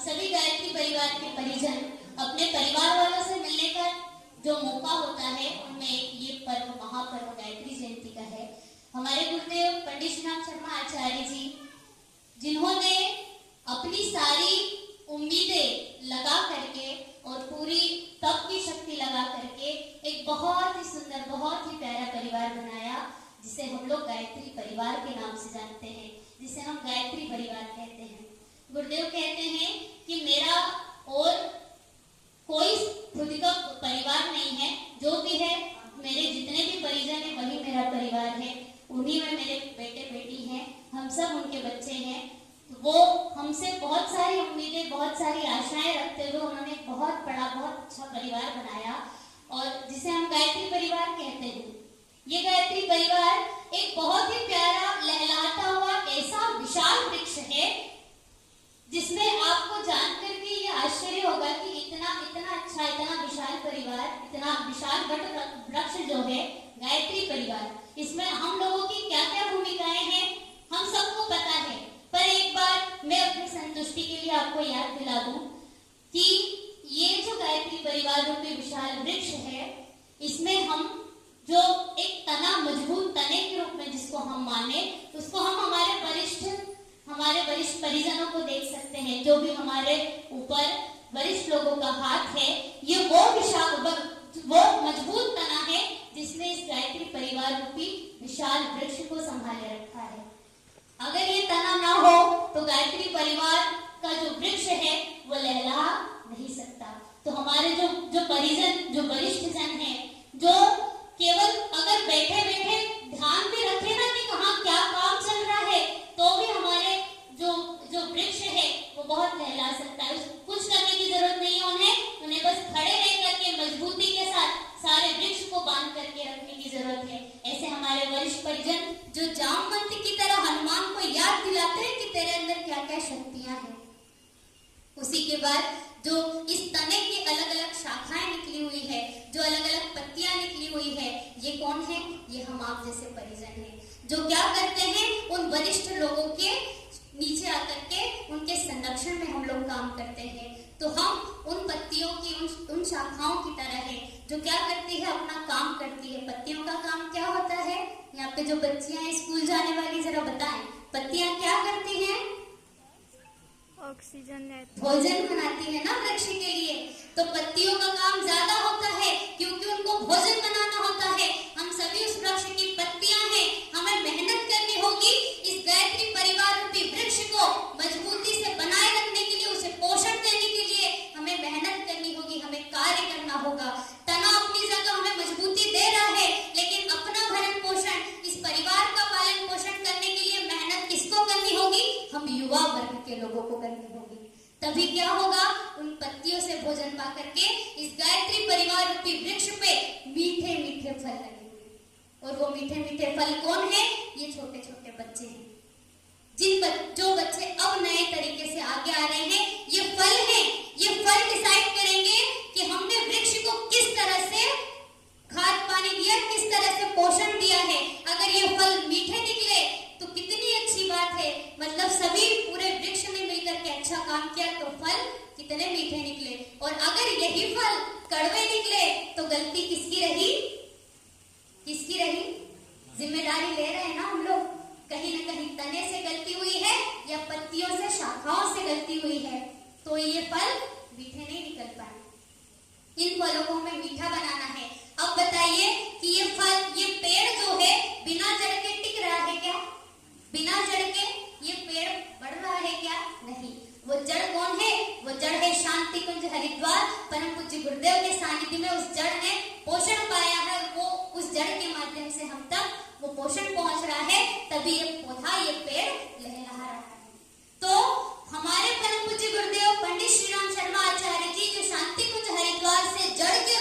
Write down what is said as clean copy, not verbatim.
सभी गायत्री परिवार के परिजन अपने परिवार वालों से मिलने का जो मौका होता है उनमें ये पर्व महापर्व गायत्री जयंती का है। हमारे गुरुदेव पंडित श्रीराम शर्मा आचार्य जी, जिन्होंने अपनी सारी उम्मीदें लगा करके और पूरी तप की शक्ति लगा करके एक बहुत ही सुंदर, बहुत ही प्यारा परिवार बनाया, जिसे हम लोग गायत्री परिवार के नाम से जानते हैं, जिसे हम गायत्री परिवार कहते हैं। गुरुदेव कहते हैं कि मेरा और कोई खुद का परिवार नहीं है, जो भी है मेरे जितने भी परिजन है वही मेरा परिवार है, उन्हीं में मेरे बेटे बेटी हैं, हम सब उनके बच्चे हैं। वो हमसे बहुत सारी उम्मीदें, बहुत सारी आशाएं रखते हुए उन्होंने बहुत बड़ा, बहुत अच्छा परिवार बनाया और जिसे हम गायत्री परिवार कहते हैं। ये गायत्री परिवार एक बहुत ही प्यारा लहलहाता हुआ ऐसा विशाल वृक्ष है जिसमें आपको जानकर के ये आश्चर्य होगा कि इतना अच्छा, इतना विशाल परिवार, इतना विशाल वट वृक्ष जो है गायत्री परिवार, इसमें हम लोगों की क्या क्या भूमिकाएं हैं हम सबको पता है। पर एक बार मैं अपनी संतुष्टि के लिए आपको याद दिला दूं कि ये जो गायत्री परिवार रूपी विशाल वृक्ष है, इसमें हम जो एक तना, मजबूत तने के रूप में जिसको हम माने, उसको हम हमारे वरिष्ठ परिजनों को देख सकते हैं। जो भी हमारे ऊपर वरिष्ठ लोगों का हाथ है, ये वो मजबूत तना है जिसने इस गायत्री परिवार रूपी विशाल वृक्ष को संभाले रखा है। अगर ये तना ना हो तो गायत्री परिवार का जो वृक्ष है वो लहलहा नहीं सकता। तो हमारे जो परिजन, जो वरिष्ठ जन है, जो केवल अगर बैठे बैठे ध्यान भी रखे ना कि कहाँ क्या काम चल रहा है, तो भी हमारे जो वृक्ष है वो बहुत लहला सकता है। कुछ करने की जरूरत नहीं है उन्हें बस खड़े रह करके मजबूती के साथ सारे वृक्ष को बांध करके रखने की जरूरत है। ऐसे हमारे वरिष्ठ परिजन जो जामवंत की तरह हनुमान को याद दिलाते हैं कि तेरे अंदर क्या क्या शक्तियां हैं। उसी के बाद जो इस तने की अलग अलग शाखाएं निकली हुई है, जो अलग अलग पत्तियां निकली हुई है, ये कौन है? ये हम आप जैसे परिजन हैं, जो क्या करते हैं, उन वरिष्ठ लोगों के नीचे आकर के उनके संरक्षण में हम लोग काम करते हैं। तो हम उन पत्तियों की, उन शाखाओं की तरह है जो क्या करती है, अपना काम करती है। पत्तियों का काम क्या होता है? यहाँ पे जो बच्चियां स्कूल जाने वाली, जरा बताएं, पत्तियां क्या करती हैं? ऑक्सीजन, भोजन बनाती है ना वृक्ष के लिए। तो पत्तियों का काम ज्यादा होता है क्योंकि उनको भोजन बनाना होता है। हम सभी उस वृक्ष की पत्तियां हैं, हमें मेहनत करनी होगी इस गायत्री परिवार रूपी वृक्ष को मजबूती से बनाए रखने के लिए, उसे पोषण देने के लिए हमें मेहनत करनी होगी, हमें कार्य करना होगा। तना अपनी जगह हमें मजबूती दे रहा है, लेकिन अपना भरण पोषण, इस परिवार का पालन पोषण करने के लिए मेहनत किसको करनी होगी? हम युवा वर्ग के लोगों को करनी होगी। तभी क्या होगा, उन पत्तियों से भोजन पा करके इस गायत्री परिवार रूपी वृक्ष पे मीठे मीठे फल लगेंगे। और वो मीठे मीठे फल कौन है? ये छोटे छोटे बच्चे हैं, जो बच्चे अब नए तरीके से आगे आ रहे हैं। ये फल है, ये फल डिसाइड करेंगे कि हमने वृक्ष को किस तरह से खाद पानी दिया, किस तरह से पोषण दिया है। अगर ये फल मीठे निकले तो कितनी अच्छी बात है, मतलब सभी पूरे वृक्ष ने मिलकर के अच्छा काम किया तो फल कितने मीठे निकले। और अगर यही फल कड़वे निकले तो गलती किसकी रही? किसकी रही? जिम्मेदारी ले रहे हैं ना हम लोग। कहीं ना कहीं तने से गलती हुई है या पत्तियों से, शाखाओं से गलती हुई है, तो ये फल मीठे नहीं निकल पाए। इन फलों को हमें मीठा बनाना है। अब बताइए कि ये फल, ये पेड़ जो है बिना जड़ के टिक रहा है क्या? बिना जड़ के ये पेड़ बढ़ रहा है क्या? नहीं। वो जड़ कौन है? वो जड़ है शांति कुंज हरिद्वार, परम पूज्य गुरुदेव के सानिध्य में उस जड़ ने पोषण पाया है। वो उस जड़ के माध्यम से हम तक वो पोषण पहुंच रहा है, तभी ये पौधा, ये पेड़ लहलहा रहा है। तो हमारे परम पूज्य गुरुदेव पंडित श्रीराम शर्मा आचार्य जी जो शांति कुंज हरिद्वार से जड़ के